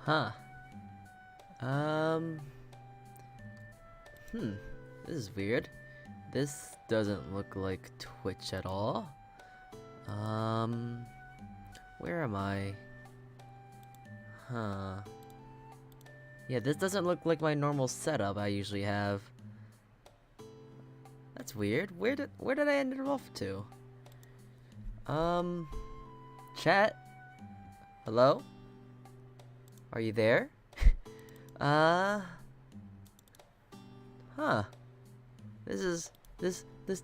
Huh. Um. This is weird. This doesn't look like Twitch at all. Where am I? Huh. Yeah, this doesn't look like my normal setup I usually have. That's weird. Where did I end it off to? Chat? Hello? Are you there? Huh. This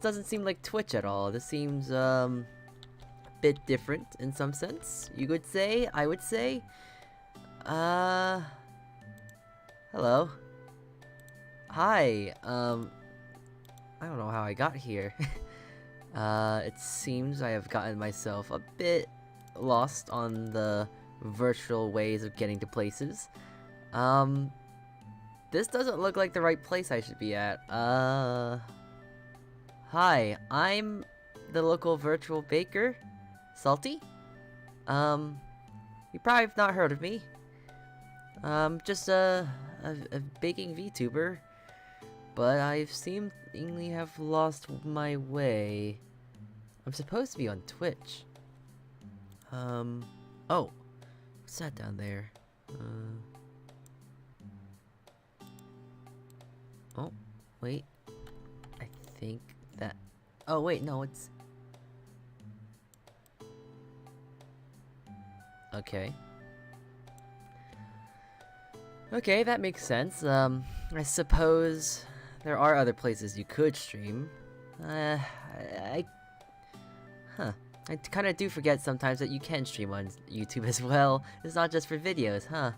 doesn't seem like Twitch at all. This seems a bit different in some sense. You could say, I would say. Hello. Hi. I don't know how I got here. It seems I have gotten myself a bit lost on the virtual ways of getting to places. This doesn't look like the right place I should be at. Hi, I'm the local virtual baker, Salty. You probably have not heard of me. Just a baking VTuber, but I seemingly have lost my way. I'm supposed to be on Twitch. Oh, what's that down there? Oh, wait. I think that... Oh, wait, no, it's... Okay. Okay, that makes sense. I suppose there are other places you could stream. I kind of do forget sometimes that you can stream on YouTube as well. It's not just for videos, huh?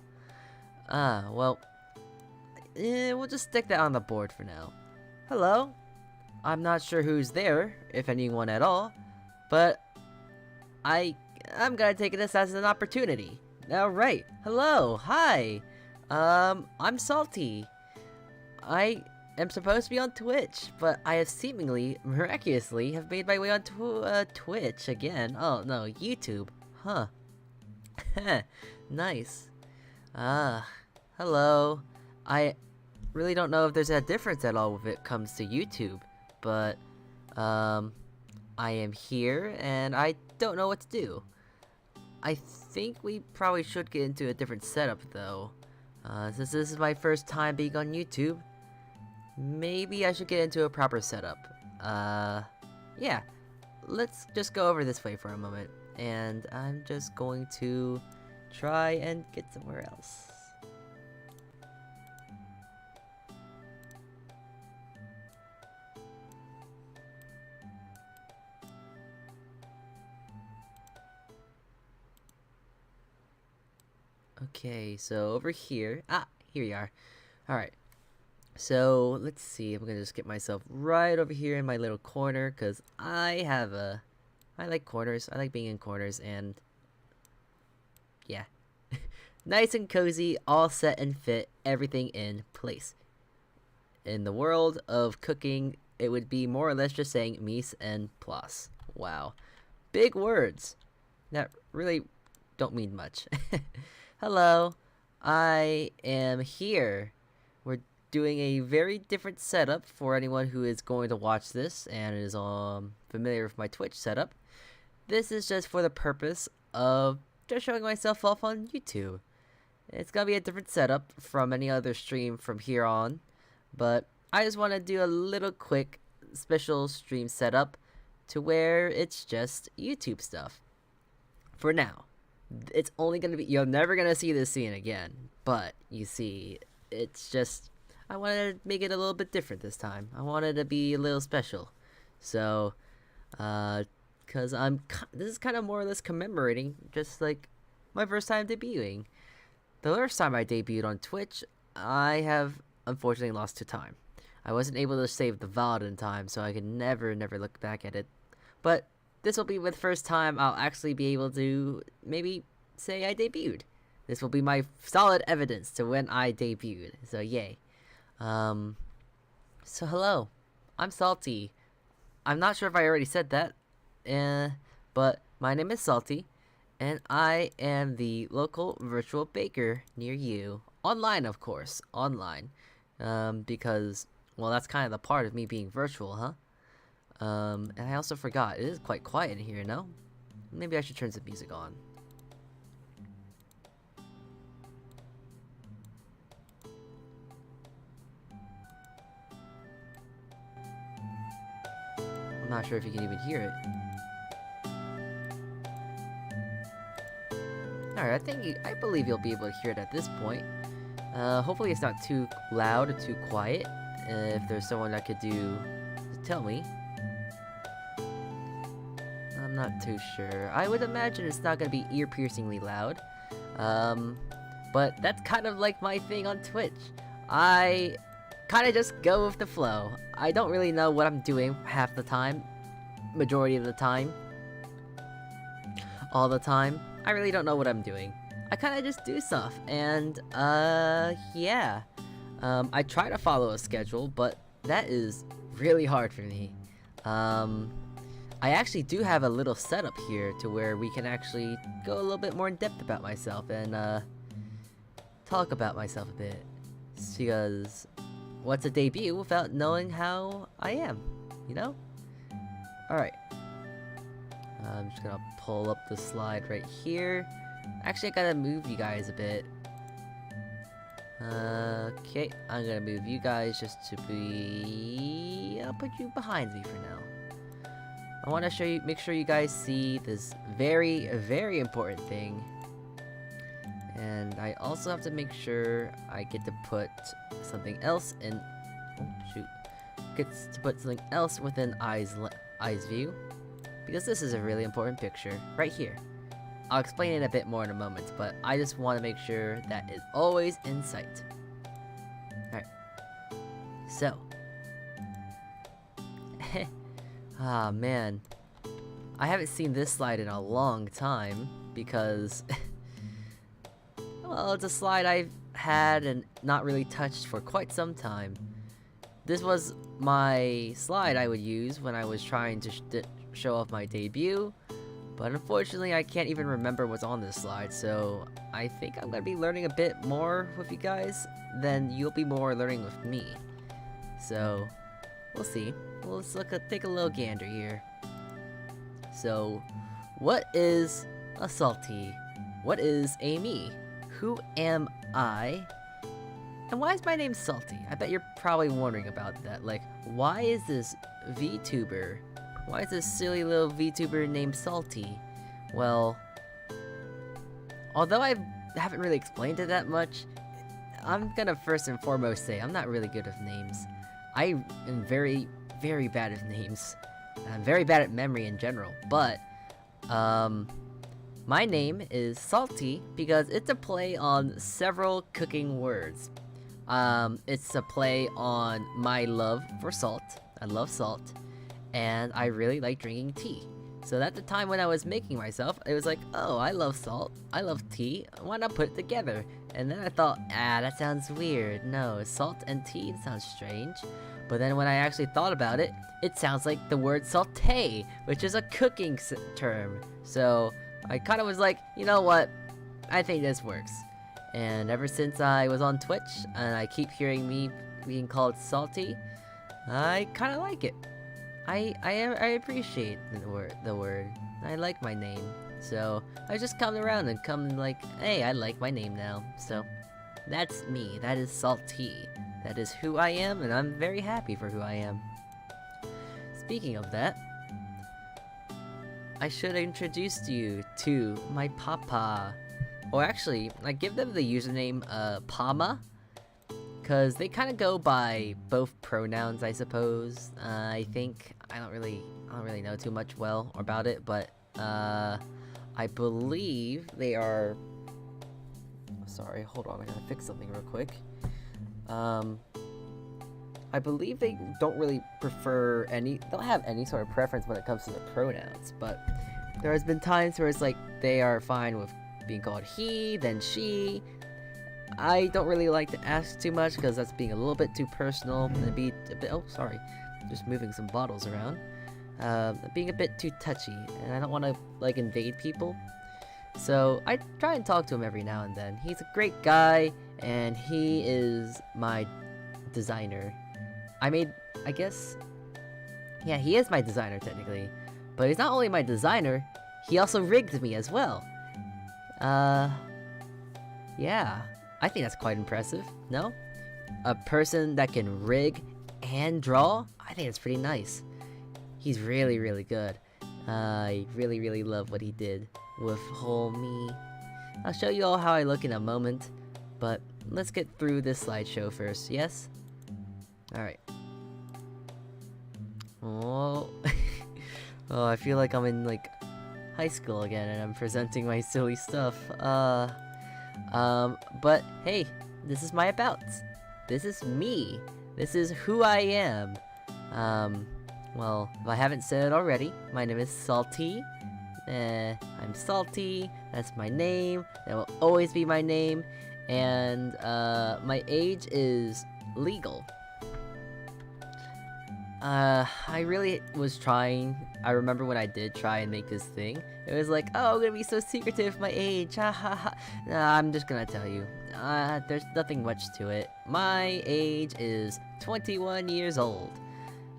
Well... we'll just stick that on the board for now. Hello? I'm not sure who's there, if anyone at all, but I'm gonna take this as an opportunity. Alright, hello, hi! I'm Salty. I am supposed to be on Twitch, but I have seemingly, miraculously, have made my way on Twitch again. Oh no, YouTube. Huh. Nice. Hello. I really don't know if there's a difference at all when it comes to YouTube, but I am here and I don't know what to do. I think we probably should get into a different setup though. Since this is my first time being on YouTube, maybe I should get into a proper setup. Yeah, let's just go over this way for a moment, and I'm just going to try and get somewhere else. Okay, so over here, here we are. Alright, so let's see, I'm gonna just get myself right over here in my little corner, because I like corners, I like being in corners, and yeah. Nice and cozy, all set and fit, everything in place. In the world of cooking, it would be more or less just saying mise en place. Wow. Big words that really don't mean much. Hello, I am here. We're doing a very different setup for anyone who is going to watch this and is familiar with my Twitch setup. This is just for the purpose of just showing myself off on YouTube. It's gonna be a different setup from any other stream from here on, but I just want to do a little quick special stream setup to where it's just YouTube stuff. For now. It's only gonna be, you're never gonna see this scene again, but you see, it's just, I wanted to make it a little bit different this time. I wanted to be a little special. So, cause this is kind of more or less commemorating just like my first time debuting. The first time I debuted on Twitch, I have unfortunately lost to time. I wasn't able to save the VOD in time, so I could never look back at it. But this will be the first time I'll actually be able to maybe say I debuted. This will be my solid evidence to when I debuted, so yay. So hello, I'm Salty. I'm not sure if I already said that, but my name is Salty, and I am the local virtual baker near you. Online, of course, online. Because, well, that's kind of the part of me being virtual, huh? And I also forgot, it is quite quiet in here, no? Maybe I should turn some music on. I'm not sure if you can even hear it. Alright, I believe you'll be able to hear it at this point. Hopefully it's not too loud or too quiet. If there's someone that could tell me. I'm not too sure. I would imagine it's not gonna be ear-piercingly loud. But that's kind of like my thing on Twitch. I kind of just go with the flow. I don't really know what I'm doing half the time. Majority of the time. All the time. I really don't know what I'm doing. I kind of just do stuff, and, yeah. I try to follow a schedule, but that is really hard for me. I actually do have a little setup here to where we can actually go a little bit more in depth about myself and, talk about myself a bit. Because, what's a debut without knowing how I am, you know? Alright. I'm just gonna pull up the slide right here. Actually, I gotta move you guys a bit. Okay, I'm gonna move you guys just to be... I'll put you behind me for now. I want to make sure you guys see this very, very important thing. And I also have to make sure I get to put something else in... Oh, shoot. Get to put something else within eyes view. Because this is a really important picture, right here. I'll explain it a bit more in a moment, but I just want to make sure that is always in sight. Alright. So. Ah, man. I haven't seen this slide in a long time, because... well, it's a slide I've had and not really touched for quite some time. This was my slide I would use when I was trying to show off my debut, but unfortunately I can't even remember what's on this slide, so I think I'm gonna be learning a bit more with you guys than you'll be more learning with me. So, we'll see. Well, let's take a little gander here. So, what is a salty? What is a me? Who am I? And why is my name Salty? I bet you're probably wondering about that. Like, why is this VTuber? Why is this silly little VTuber named Salty? Well, although I haven't really explained it that much, I'm gonna first and foremost say I'm not really good with names. I am very, very bad at names. I'm very bad at memory in general, but, my name is Salty because it's a play on several cooking words. It's a play on my love for salt. I love salt. And I really like drinking tea. So at the time when I was making myself, it was like, oh, I love salt, I love tea, why not put it together? And then I thought, that sounds weird. No, salt and tea, it sounds strange. But then when I actually thought about it, it sounds like the word sauté, which is a cooking term. So I kind of was like, you know what, I think this works. And ever since I was on Twitch, and I keep hearing me being called Salty, I kind of like it. I appreciate the word. I like my name. So, I just come around and come like, hey, I like my name now. So, that's me. That is Salty. That is who I am, and I'm very happy for who I am. Speaking of that, I should introduce you to my papa. Or actually, I give them the username, Pama. Because they kind of go by both pronouns, I suppose. I think I don't really know too much about it, but I believe they are. Sorry, hold on, I gotta fix something real quick. I believe they don't really don't have any sort of preference when it comes to the pronouns, but there has been times where it's like they are fine with being called he, then she. I don't really like to ask too much because that's being a little bit too personal and be a bit, oh sorry, just moving some bottles around. Being a bit too touchy, and I don't want to like invade people. So I try and talk to him every now and then. He's a great guy, and he is my designer. I guess, yeah, he is my designer technically. But he's not only my designer, he also rigged me as well. Yeah, I think that's quite impressive, no? A person that can rig and draw? I think it's pretty nice. He's really, really good. I really, really love what he did with whole me. I'll show you all how I look in a moment, but let's get through this slideshow first, yes? Alright. Oh. Oh, I feel like I'm in, like, high school again, and I'm presenting my silly stuff. But hey, this is my about. This is me. This is who I am. Well, if I haven't said it already, my name is Salty. I'm Salty. That's my name. That will always be my name. And, my age is legal. I really was trying. I remember when I did try and make this thing. It was like, oh, I'm gonna be so secretive, my age, ha ha ha. Nah, I'm just gonna tell you. There's nothing much to it. My age is 21 years old.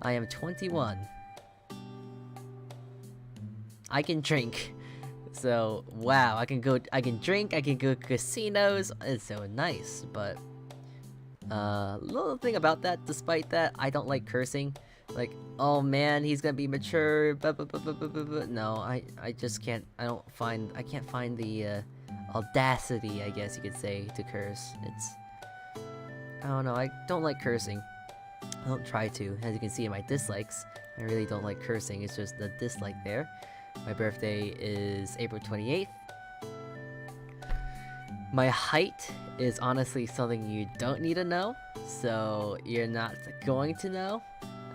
I am 21. I can drink. So, wow, I can drink, I can go to casinos. It's so nice, but little thing about that, despite that, I don't like cursing. Like, oh man, he's gonna be mature, no, I just can't, I can't find the, audacity, I guess you could say, to curse. I don't know, I don't like cursing. I don't try to. As you can see in my dislikes, I really don't like cursing, it's just the dislike there. My birthday is April 28th. My height is honestly something you don't need to know, so you're not going to know.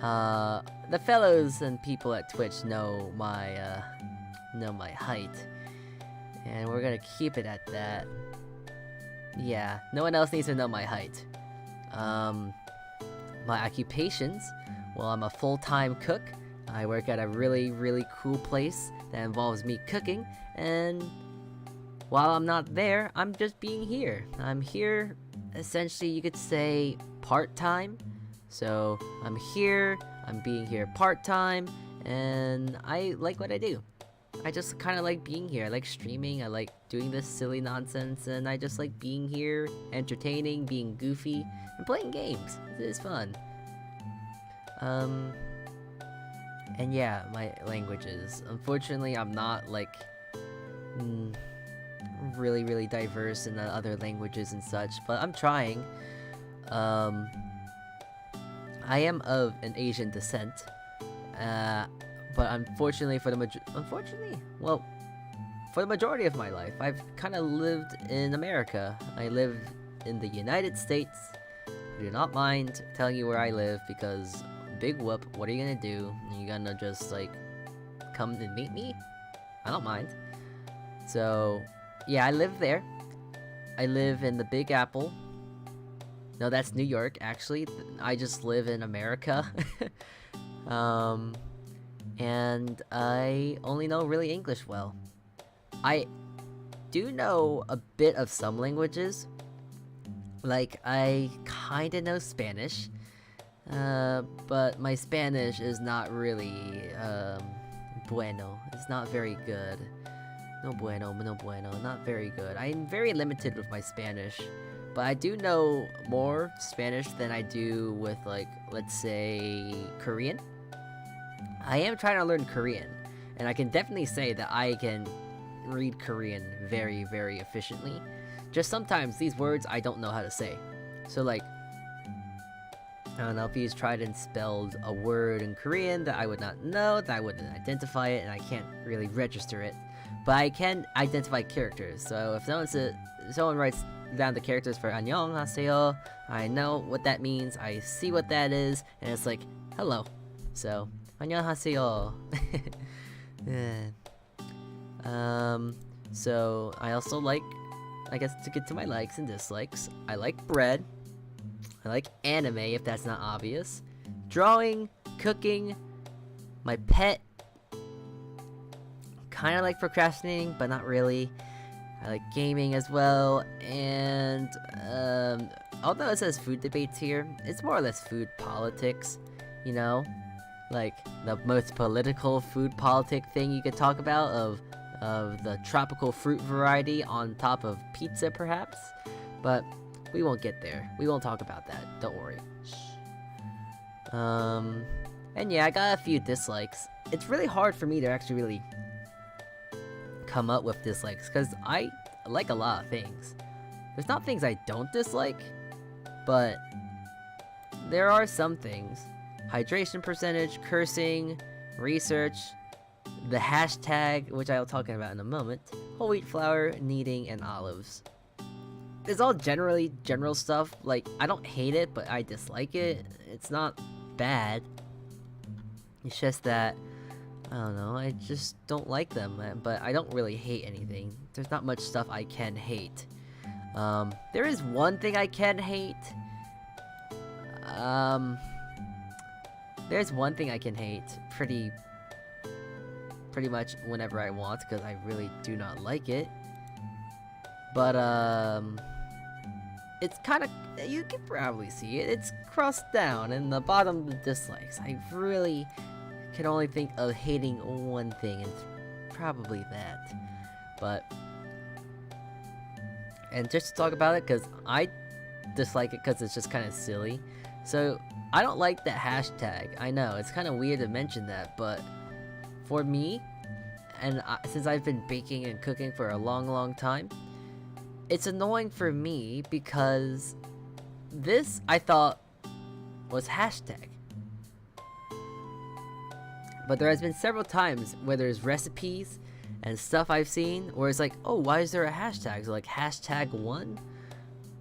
The fellows and people at Twitch know my height, and we're gonna keep it at that. Yeah, no one else needs to know my height. My occupations, well, I'm a full-time cook. I work at a really, really cool place that involves me cooking, and while I'm not there, I'm just being here. I'm here, essentially, you could say, part-time. So, I'm here, I'm being here part-time, and I like what I do. I just kind of like being here. I like streaming, I like doing this silly nonsense, and I just like being here, entertaining, being goofy, and playing games. It is fun. And yeah, my languages. Unfortunately, I'm not, like, really, really diverse in the other languages and such, but I'm trying. I am of an Asian descent, but unfortunately for the majority of my life, I've kind of lived in America. I live in the United States. I do not mind telling you where I live because big whoop, what are you gonna do? You gonna just, like, come and meet me? I don't mind. So, yeah, I live there. I live in the Big Apple. No, that's New York, actually. I just live in America. And I only know really English well. I do know a bit of some languages. Like, I kinda know Spanish. But my Spanish is not really, bueno. It's not very good. No bueno, not very good. I'm very limited with my Spanish. But I do know more Spanish than I do with, like, let's say, Korean. I am trying to learn Korean, and I can definitely say that I can read Korean very, very efficiently. Just sometimes these words I don't know how to say. So, like, I don't know if he's tried and spelled a word in Korean that I would not know, that I wouldn't identify it, and I can't really register it. But I can identify characters, so if someone writes down the characters for 안녕하세요, I know what that means, I see what that is, and it's like, hello. So, 안녕하세요. So I also like, I guess to get to my likes and dislikes, I like bread, I like anime if that's not obvious, drawing, cooking, my pet, kinda like procrastinating, but not really. I like gaming as well, and although it says food debates here, it's more or less food politics, you know? Like, the most political food politic thing you could talk about of the tropical fruit variety on top of pizza, perhaps? But we won't get there. We won't talk about that. Don't worry. Shh. And yeah, I got a few dislikes. It's really hard for me to actually really come up with dislikes, because I like a lot of things. There's not things I don't dislike, but there are some things. Hydration percentage, cursing, research, the hashtag, which I'll talk about in a moment, whole wheat flour, kneading, and olives. It's all general stuff. Like, I don't hate it, but I dislike it. It's not bad. It's just that, I don't know, I just don't like them, but I don't really hate anything. There's not much stuff I can hate. There is one thing I can hate. There's one thing I can hate pretty much whenever I want, because I really do not like it. But, it's kind of, you can probably see it. It's crossed down in the bottom of the dislikes. I really can only think of hating one thing, and it's probably that. But, and just to talk about it, because I dislike it because it's just kind of silly. So, I don't like that hashtag. I know, it's kind of weird to mention that, but for me, and since I've been baking and cooking for a long time, it's annoying for me because this, I thought, was hashtag. But there has been several times where there's recipes and stuff I've seen where it's like, oh, why is there a hashtag? So like, hashtag 1?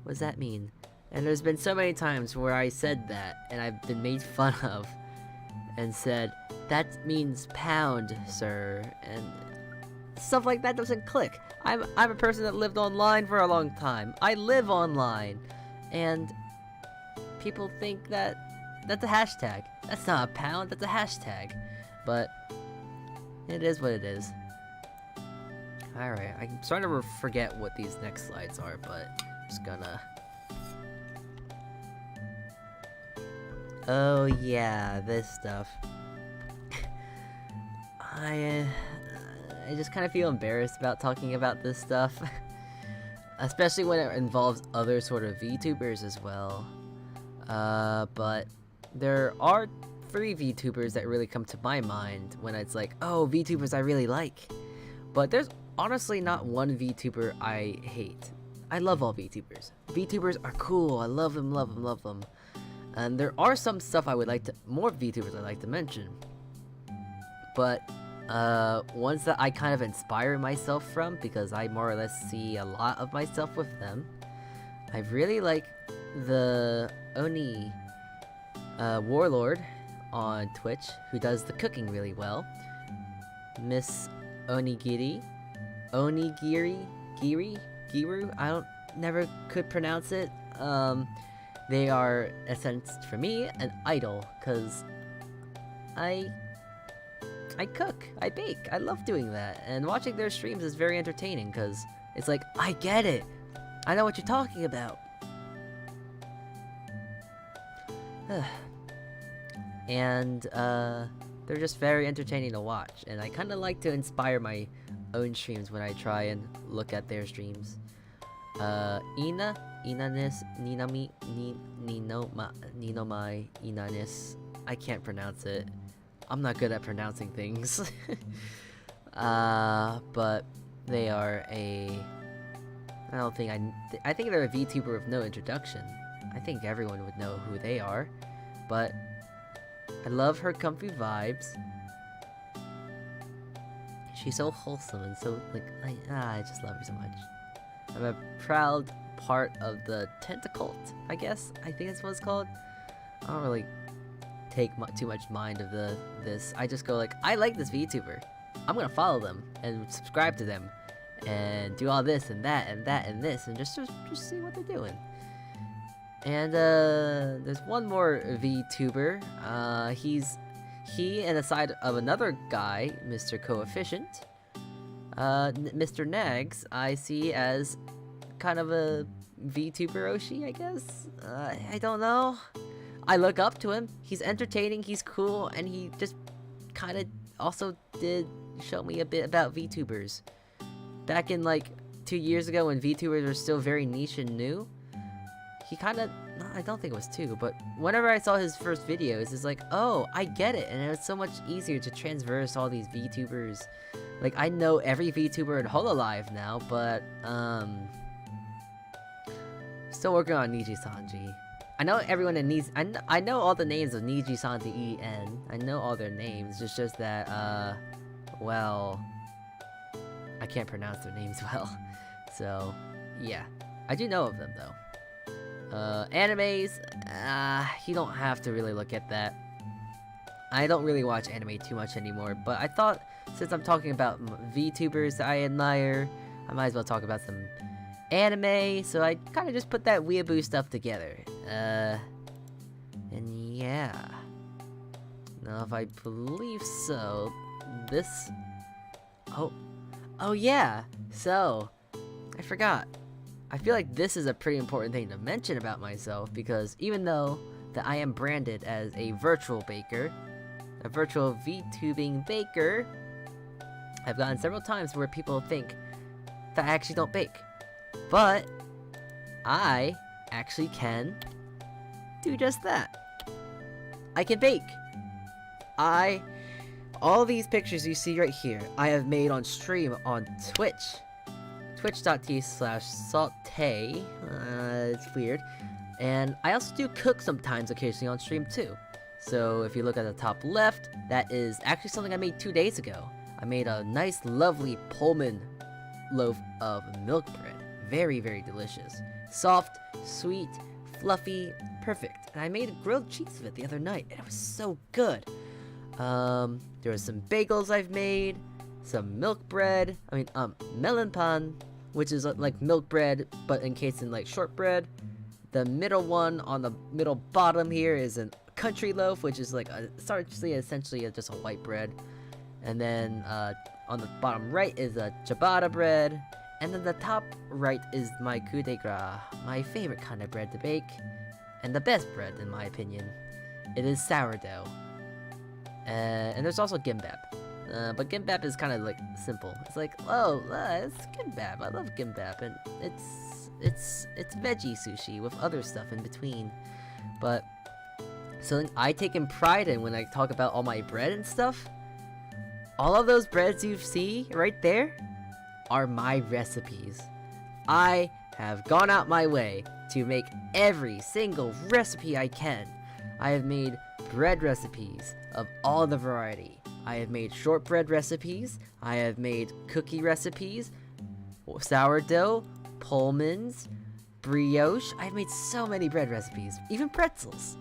What does that mean? And there's been so many times where I said that, and I've been made fun of, and said, that means pound, sir, and stuff like that doesn't click. I'm a person that lived online for a long time. I live online, and people think that that's a hashtag. That's not a pound, that's a hashtag. But it is what it is. Alright, I'm starting to forget what these next slides are, but I'm just gonna... Oh yeah, this stuff. I just kind of feel embarrassed about talking about this stuff. Especially when it involves other sort of VTubers as well. But there are 3 VTubers that really come to my mind when it's like, oh, VTubers I really like. But there's honestly not one VTuber I hate. I love all VTubers. VTubers are cool. I love them, love them, love them. And there are some stuff I would like to, more VTubers I'd like to mention. But, ones that I kind of inspire myself from, because I more or less see a lot of myself with them. I really like the Oni, Warlord on Twitch, who does the cooking really well. Miss Giru? I never could pronounce it. They are, in a sense, for me, an idol, because I cook, I bake, I love doing that, and watching their streams is very entertaining, because it's like, I get it, I know what you're talking about. And, they're just very entertaining to watch, and I kind of like to inspire my own streams when I try and look at their streams. Inanis, Ninomai, Inanis. I can't pronounce it. I'm not good at pronouncing things. But they are a... I think they're a VTuber with no introduction. I think everyone would know who they are. But I love her comfy vibes. She's so wholesome and so, I just love her so much. I'm a proud part of the Tentacult, I guess. I think that's what it's called. I don't really take too much mind of this. I just go like, I like this VTuber. I'm gonna follow them and subscribe to them and do all this and that and that and this and just see what they're doing. And there's one more VTuber. He and aside of another guy, Mr. Coefficient. Mr. Nags, I see as kind of a VTuber Oshi, I guess? I don't know. I look up to him. He's entertaining, he's cool, and he just kind of also did show me a bit about VTubers. Back in like 2 years ago when VTubers were still very niche and new, he kind of, I don't think it was 2, but whenever I saw his first videos, it's like, oh, I get it, and it was so much easier to transverse all these VTubers. Like, I know every VTuber in Hololive now, but, still working on Niji-Sanji. I know everyone in Niji, I know all the names of Niji-Sanji En. I know all their names, it's just that, well, I can't pronounce their names well. So, yeah. I do know of them, though. Animes, you don't have to really look at that. I don't really watch anime too much anymore, but I thought, since I'm talking about VTubers that I admire, I might as well talk about some anime, so I kind of just put that weeaboo stuff together. And yeah. Now, if I believe so, this... Oh yeah! So, I forgot. I feel like this is a pretty important thing to mention about myself, because even though that I am branded as a virtual baker, a virtual VTubing baker, I've gotten several times where people think that I actually don't bake. But I actually can do just that. I can bake. All these pictures you see right here, I have made on stream on Twitch. Twitch.tv/saute. It's weird. And I also do cook sometimes occasionally on stream too. So if you look at the top left, that is actually something I made 2 days ago. I made a nice lovely Pullman loaf of milk bread. Very, very delicious. Soft, sweet, fluffy, perfect. And I made a grilled cheese of it the other night, and it was so good. There was some bagels I've made, some milk bread, melon pan, which is like milk bread, but encased in like shortbread. The middle one on the middle bottom here is a country loaf, which is like essentially just a white bread. And then on the bottom right is a ciabatta bread. And then the top right is my coup de grace, my favorite kind of bread to bake, and the best bread in my opinion. It is sourdough. And there's also gimbap. But gimbap is kind of like simple. It's like, oh, it's gimbap. I love gimbap, and it's veggie sushi with other stuff in between. But something I take in pride in when I talk about all my bread and stuff, all of those breads you see right there are my recipes. I have gone out my way to make every single recipe I can. I have made bread recipes of all the variety. I have made shortbread recipes, I have made cookie recipes, sourdough, Pullmans, brioche. I've made so many bread recipes, even pretzels.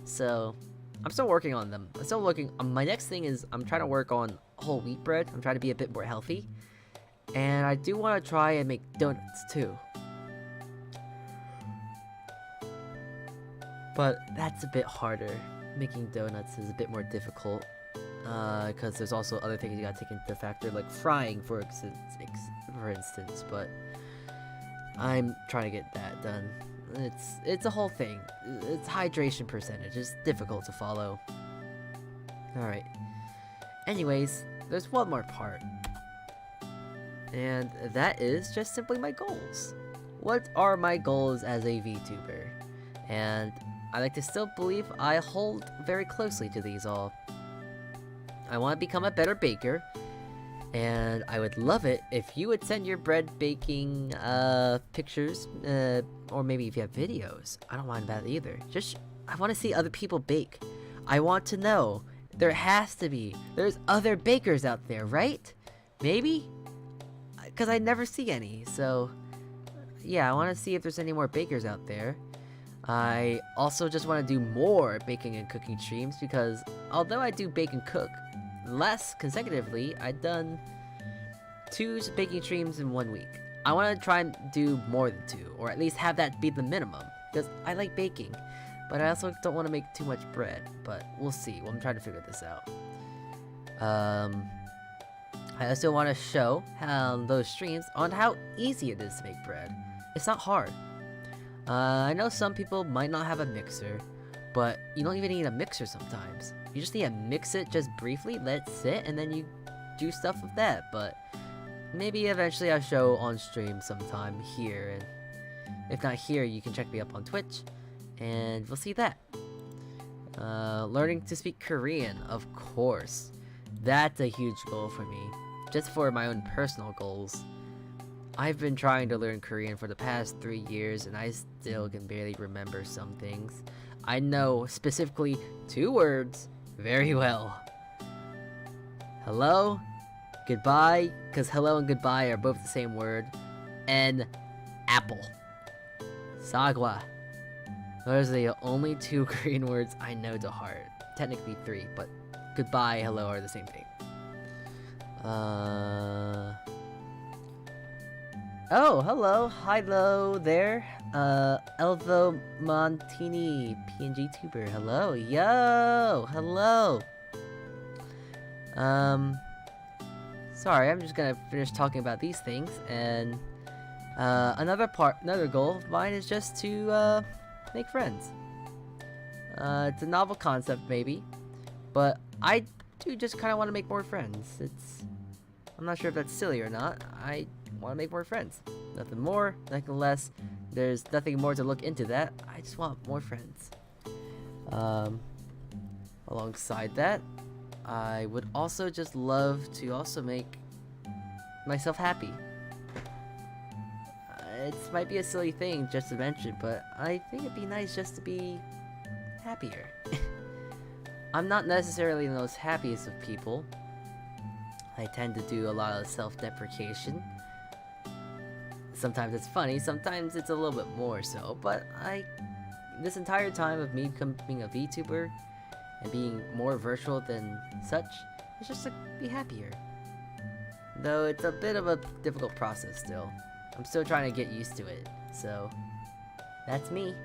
So, I'm still working on them. I'm still looking. My next thing is I'm trying to work on whole wheat bread. I'm trying to be a bit more healthy. And I do want to try and make donuts too. But that's a bit harder. Making donuts is a bit more difficult. Because there's also other things you gotta take into factor, like frying, for instance. But I'm trying to get that done. It's a whole thing. It's hydration percentage. It's difficult to follow. Alright. Anyways, there's one more part. And that is just simply my goals. What are my goals as a VTuber? And I like to still believe I hold very closely to these all. I want to become a better baker, and I would love it if you would send your bread baking pictures, or maybe if you have videos. I don't mind that either. I want to see other people bake. I want to know. There's other bakers out there, right? Maybe? Because I never see any, so yeah, I want to see if there's any more bakers out there. I also just want to do more baking and cooking streams, because although I do bake and cook less consecutively, I've done 2 baking streams in 1 week. I want to try and do more than 2, or at least have that be the minimum, because I like baking, but I also don't want to make too much bread. But we'll see. I'm trying to figure this out. I also want to show those streams on how easy it is to make bread. It's not hard. I know some people might not have a mixer, but you don't even need a mixer sometimes. You just need to mix it just briefly, let it sit, and then you do stuff with that. But maybe eventually I'll show on stream sometime here, and if not here, you can check me up on Twitch, and we'll see that. Learning to speak Korean, of course. That's a huge goal for me, just for my own personal goals. I've been trying to learn Korean for the past 3 years, and I still can barely remember some things. I know specifically 2 words very well. Hello, goodbye, because hello and goodbye are both the same word, and apple. Sagwa. Those are the only 2 Korean words I know to heart. Technically 3, but goodbye, hello are the same thing. Oh, hello. Hi-lo there. Elvo Montini, PNG tuber. Hello. Yo! Hello! Sorry, I'm just gonna finish talking about these things, and another goal of mine is just to make friends. It's a novel concept maybe, but I do just kind of want to make more friends. I'm not sure if that's silly or not. I want to make more friends. Nothing more, nothing less. There's nothing more to look into that. I just want more friends. Alongside that, I would also just love to also make myself happy. It might be a silly thing just to mention, but I think it'd be nice just to be happier. I'm not necessarily the most happiest of people. I tend to do a lot of self-deprecation. Sometimes it's funny, sometimes it's a little bit more so, but this entire time of me becoming a VTuber and being more virtual than such, it's just to be happier. Though it's a bit of a difficult process still. I'm still trying to get used to it, so that's me.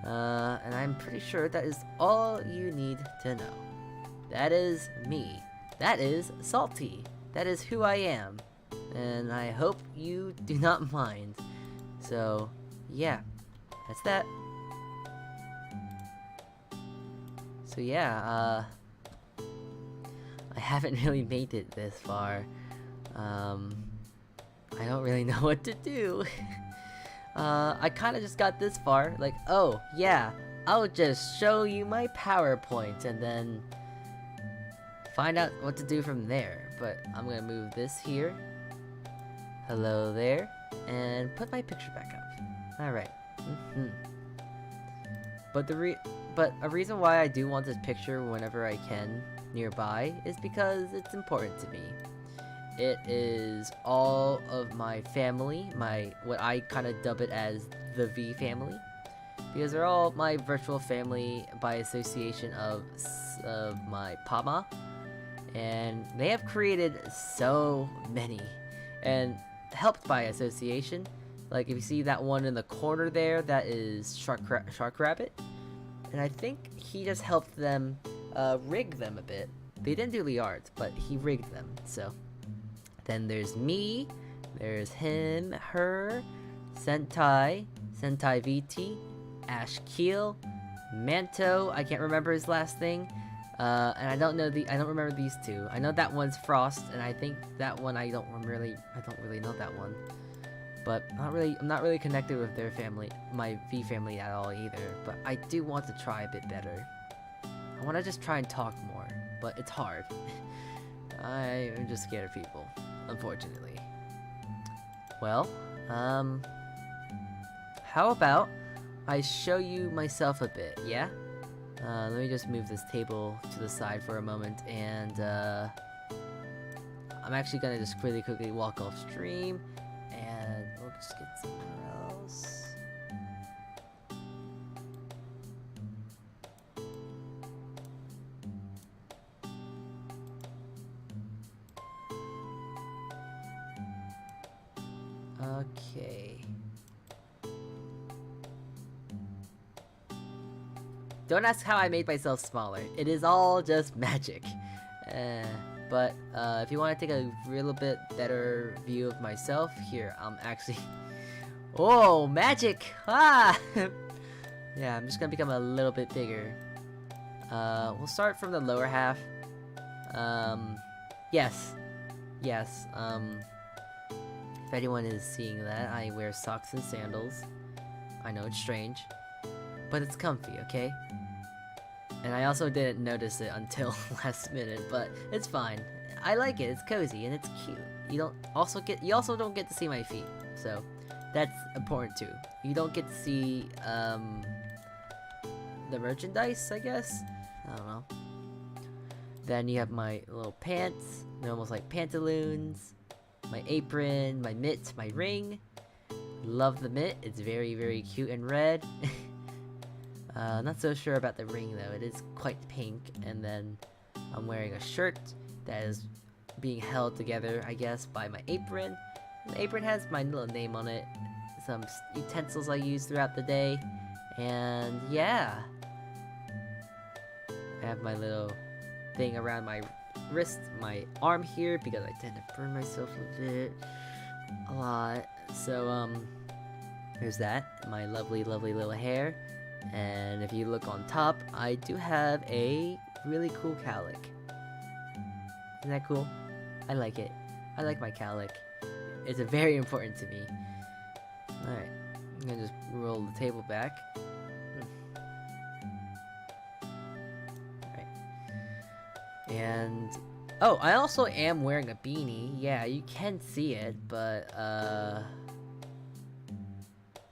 And I'm pretty sure that is all you need to know. That is me. That is Salty. That is who I am. And I hope you do not mind. So, yeah. That's that. So yeah, I haven't really made it this far. I don't really know what to do. I kinda just got this far, like, oh, yeah, I'll just show you my PowerPoint and then find out what to do from there. But I'm gonna move this here. Hello there. And put my picture back up. Alright. But a reason why I do want this picture whenever I can nearby is because it's important to me. It is all of my family, what I kind of dub it as the V family, because they're all my virtual family by association of my Pama, and they have created so many, and helped by association. Like if you see that one in the corner there, that is Shark Rabbit, and I think he just helped them rig them a bit. They didn't do the art, but he rigged them. So then there's me, there's him, her, Sentai VT, Ash Keel, Manto, I can't remember his last thing, and I don't remember these 2. I know that one's Frost, and I think that one I don't really know that one. But I'm not really connected with their family, my V family at all either, but I do want to try a bit better. I want to just try and talk more, but it's hard. I'm just scared of people, unfortunately. Well, how about I show you myself a bit, yeah? Let me just move this table to the side for a moment, and I'm actually gonna just really quickly walk off stream, and we'll just get somewhere else. Okay. Don't ask how I made myself smaller. It is all just magic. But if you want to take a little bit better view of myself, here, I'm actually... Oh, magic! Ah! Yeah, I'm just gonna become a little bit bigger. We'll start from the lower half. Yes. Yes, if anyone is seeing that, I wear socks and sandals. I know it's strange, but it's comfy, okay? And I also didn't notice it until last minute, but it's fine. I like it, it's cozy, and it's cute. You also don't get to see my feet, so that's important too. You don't get to see, the merchandise, I guess? I don't know. Then you have my little pants. They're almost like pantaloons. My apron, my mitt, my ring. Love the mitt. It's very, very cute and red. Not so sure about the ring though. It is quite pink. And then I'm wearing a shirt that is being held together, I guess, by my apron. The apron has my little name on it. Some utensils I use throughout the day. And yeah. I have my little thing around my wrist, my arm here, because I tend to burn myself a lot. So, there's that. My lovely, lovely little hair. And if you look on top, I do have a really cool cowlick. Isn't that cool? I like it. I like my cowlick. It's very important to me. Alright. I'm gonna just roll the table back. And oh, I also am wearing a beanie. Yeah, you can see it, but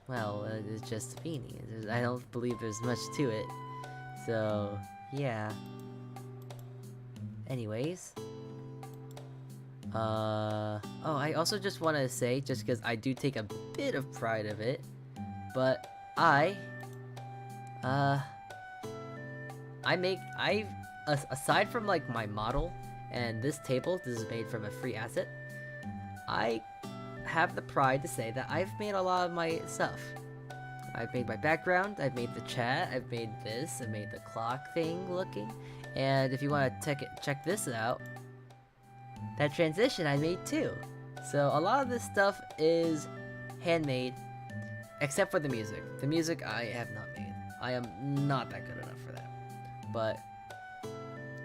well, it's just a beanie. I don't believe there's much to it. So, yeah. Anyways. Oh, I also just want to say, just because I do take a bit of pride of it, but aside from like my model and this table, this is made from a free asset, I have the pride to say that I've made a lot of my stuff. I've made my background, I've made the chat, I've made this, I made the clock thing looking, and if you want to check this out, that transition I made too. So a lot of this stuff is handmade, except for the music. The music I have not made. I am not that good enough for that. But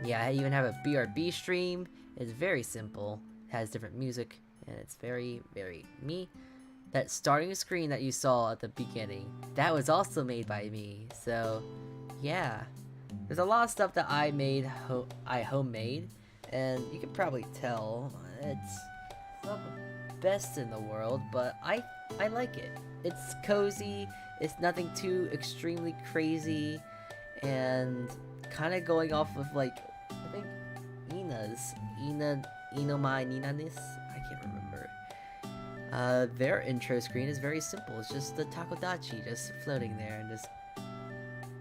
yeah, I even have a BRB stream. It's very simple, it has different music, and it's very, very me. That starting screen that you saw at the beginning, that was also made by me. So yeah, there's a lot of stuff that I made, I homemade, and you can probably tell it's not the best in the world, but I like it. It's cozy, it's nothing too extremely crazy, and kind of going off of like, I think Ninanis, I can't remember. Their intro screen is very simple. It's just the Takodachi just floating there and just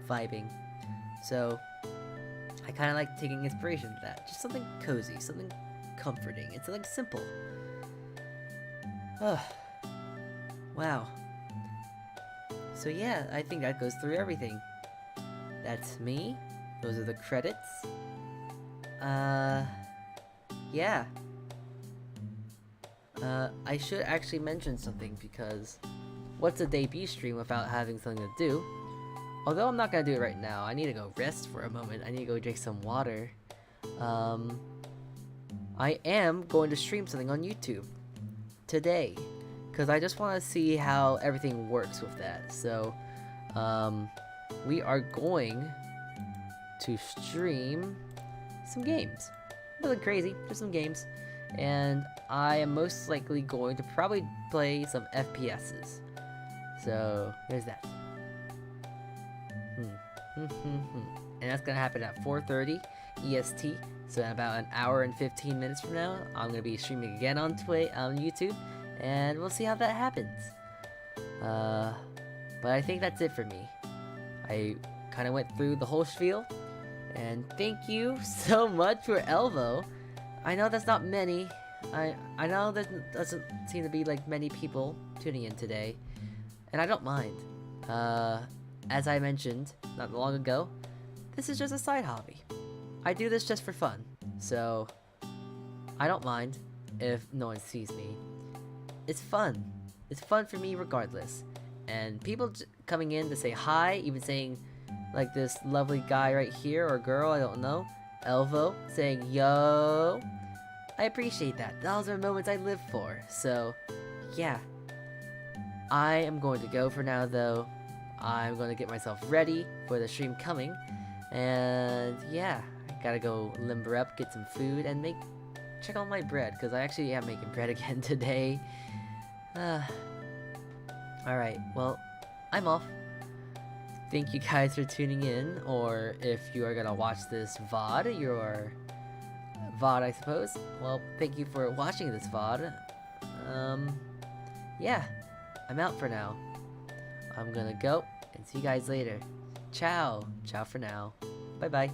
vibing. So I kind of like taking inspiration from that. Just something cozy, something comforting, and something simple. Oh, wow. So yeah, I think that goes through everything. That's me. Those are the credits. Yeah. I should actually mention something, because what's a debut stream without having something to do? Although I'm not gonna do it right now, I need to go rest for a moment. I need to go drink some water. I am going to stream something on YouTube today, because I just want to see how everything works with that. So, we are going to stream some games. Nothing crazy, just some games. And I am most likely going to probably play some FPSs. So, there's that. And that's gonna happen at 4:30 EST. So in about an hour and 15 minutes from now, I'm gonna be streaming again on YouTube, and we'll see how that happens. But I think that's it for me. I kind of went through the whole spiel, and thank you so much for Elvo. I know that's not many. I know there doesn't seem to be like many people tuning in today, and I don't mind. As I mentioned not long ago, this is just a side hobby. I do this just for fun. So I don't mind if no one sees me. It's fun. It's fun for me regardless. And people coming in to say hi, even saying like this lovely guy right here, or girl, I don't know, Elvo, saying yo. I appreciate that. Those are moments I live for. So, yeah. I am going to go for now though. I'm going to get myself ready for the stream coming. And yeah, I gotta go limber up, get some food, and check on my bread, because I actually am making bread again today. Alright, well, I'm off. Thank you guys for tuning in, or if you are gonna watch this VOD, your VOD I suppose. Well, thank you for watching this VOD. Yeah, I'm out for now. I'm gonna go, and see you guys later. Ciao. Ciao for now. Bye bye.